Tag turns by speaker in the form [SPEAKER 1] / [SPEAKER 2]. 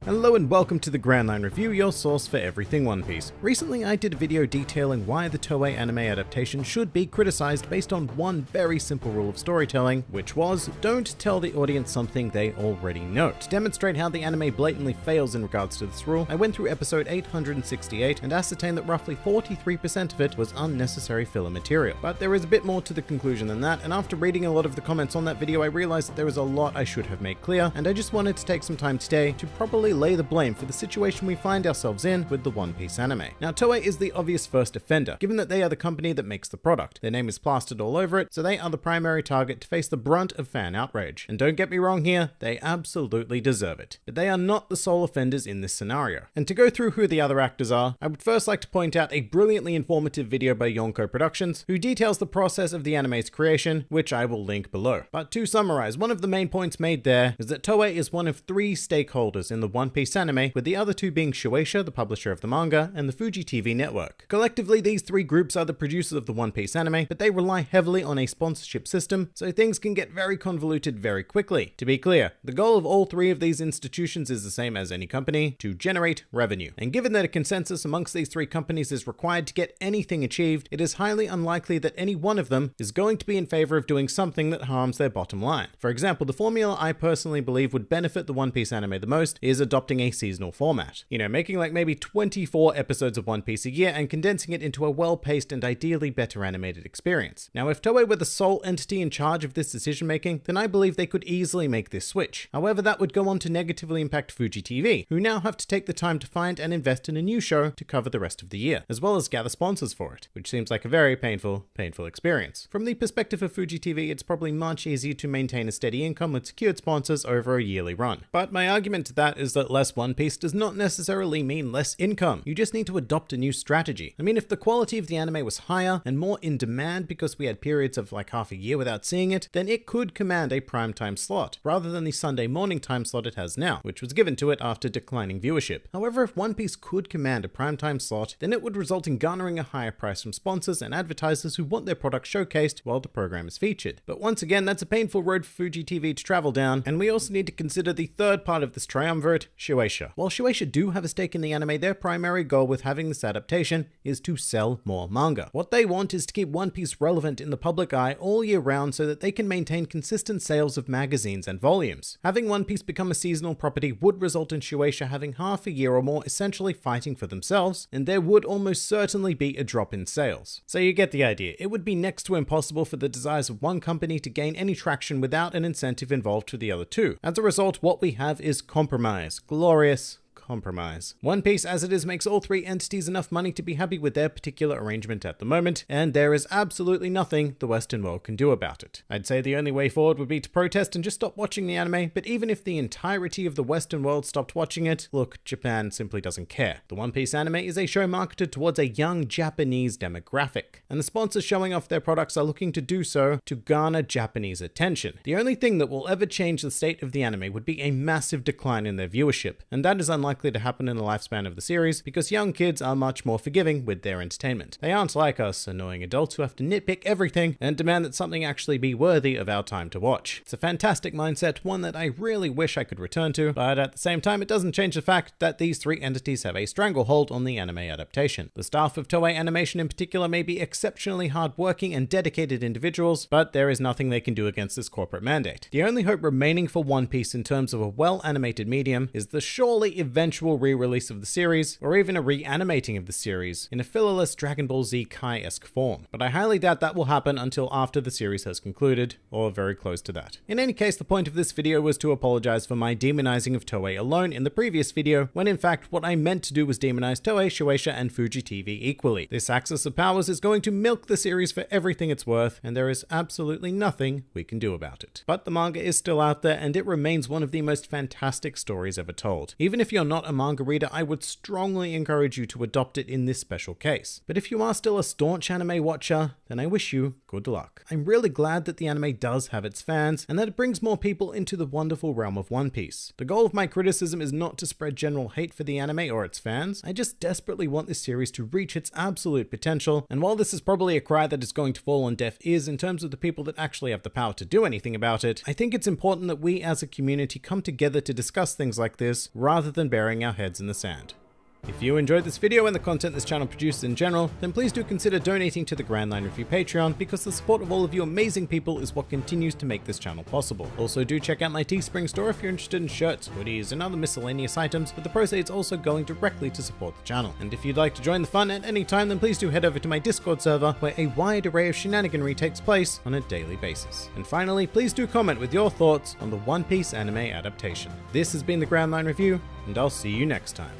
[SPEAKER 1] Hello and welcome to the Grand Line Review, your source for everything One Piece. Recently I did a video detailing why the Toei anime adaptation should be criticized based on one very simple rule of storytelling, which was, don't tell the audience something they already know. To demonstrate how the anime blatantly fails in regards to this rule, I went through episode 868 and ascertained that roughly 43% of it was unnecessary filler material. But there is a bit more to the conclusion than that, and after reading a lot of the comments on that video I realized that there was a lot I should have made clear, and I just wanted to take some time today to properly lay the blame for the situation we find ourselves in with the One Piece anime. Now, Toei is the obvious first offender, given that they are the company that makes the product. Their name is plastered all over it, so they are the primary target to face the brunt of fan outrage. And don't get me wrong here, they absolutely deserve it. But they are not the sole offenders in this scenario. And to go through who the other actors are, I would first like to point out a brilliantly informative video by Yonko Productions, who details the process of the anime's creation, which I will link below. But to summarize, one of the main points made there is that Toei is one of three stakeholders in the One Piece anime, with the other two being Shueisha, the publisher of the manga, and the Fuji TV network. Collectively, these three groups are the producers of the One Piece anime, but they rely heavily on a sponsorship system, so things can get very convoluted very quickly. To be clear, the goal of all three of these institutions is the same as any company, to generate revenue. And given that a consensus amongst these three companies is required to get anything achieved, it is highly unlikely that any one of them is going to be in favor of doing something that harms their bottom line. For example, the formula I personally believe would benefit the One Piece anime the most is adopting a seasonal format. You know, making like maybe 24 episodes of One Piece a year and condensing it into a well-paced and ideally better animated experience. Now, if Toei were the sole entity in charge of this decision making, then I believe they could easily make this switch. However, that would go on to negatively impact Fuji TV, who now have to take the time to find and invest in a new show to cover the rest of the year, as well as gather sponsors for it, which seems like a very painful experience. From the perspective of Fuji TV, it's probably much easier to maintain a steady income with secured sponsors over a yearly run. But my argument to that is that less One Piece does not necessarily mean less income. You just need to adopt a new strategy. I mean, if the quality of the anime was higher and more in demand because we had periods of like half a year without seeing it, then it could command a primetime slot, rather than the Sunday morning time slot it has now, which was given to it after declining viewership. However, if One Piece could command a primetime slot, then it would result in garnering a higher price from sponsors and advertisers who want their product showcased while the program is featured. But once again, that's a painful road for Fuji TV to travel down, and we also need to consider the third part of this triumvirate, Shueisha. While Shueisha do have a stake in the anime, their primary goal with having this adaptation is to sell more manga. What they want is to keep One Piece relevant in the public eye all year round so that they can maintain consistent sales of magazines and volumes. Having One Piece become a seasonal property would result in Shueisha having half a year or more essentially fighting for themselves, and there would almost certainly be a drop in sales. So you get the idea. It would be next to impossible for the desires of one company to gain any traction without an incentive involved for the other two. As a result, what we have is compromise. Glorious compromise. One Piece as it is makes all three entities enough money to be happy with their particular arrangement at the moment, and there is absolutely nothing the Western world can do about it. I'd say the only way forward would be to protest and just stop watching the anime, but even if the entirety of the Western world stopped watching it, look, Japan simply doesn't care. The One Piece anime is a show marketed towards a young Japanese demographic, and the sponsors showing off their products are looking to do so to garner Japanese attention. The only thing that will ever change the state of the anime would be a massive decline in their viewership, and that is unlikely to happen in the lifespan of the series because young kids are much more forgiving with their entertainment. They aren't like us annoying adults who have to nitpick everything and demand that something actually be worthy of our time to watch. It's a fantastic mindset, one that I really wish I could return to, but at the same time it doesn't change the fact that these three entities have a stranglehold on the anime adaptation. The staff of Toei Animation in particular may be exceptionally hardworking and dedicated individuals, but there is nothing they can do against this corporate mandate. The only hope remaining for One Piece in terms of a well-animated medium is the surely eventual re-release of the series, or even a reanimating of the series in a fillerless Dragon Ball Z Kai-esque form. But I highly doubt that will happen until after the series has concluded, or very close to that. In any case, the point of this video was to apologize for my demonizing of Toei alone in the previous video, when in fact what I meant to do was demonize Toei, Shueisha, and Fuji TV equally. This axis of powers is going to milk the series for everything it's worth, and there is absolutely nothing we can do about it. But the manga is still out there, and it remains one of the most fantastic stories ever told. Even if you're not a manga reader, I would strongly encourage you to adopt it in this special case. But if you are still a staunch anime watcher, then I wish you good luck. I'm really glad that the anime does have its fans, and that it brings more people into the wonderful realm of One Piece. The goal of my criticism is not to spread general hate for the anime or its fans. I just desperately want this series to reach its absolute potential, and while this is probably a cry that is going to fall on deaf ears in terms of the people that actually have the power to do anything about it, I think it's important that we as a community come together to discuss things like this rather than bury burying our heads in the sand. If you enjoyed this video and the content this channel produces in general, then please do consider donating to the Grand Line Review Patreon, because the support of all of you amazing people is what continues to make this channel possible. Also do check out my Teespring store if you're interested in shirts, hoodies, and other miscellaneous items, with the proceeds also going directly to support the channel. And if you'd like to join the fun at any time, then please do head over to my Discord server, where a wide array of shenaniganry takes place on a daily basis. And finally, please do comment with your thoughts on the One Piece anime adaptation. This has been the Grand Line Review, and I'll see you next time.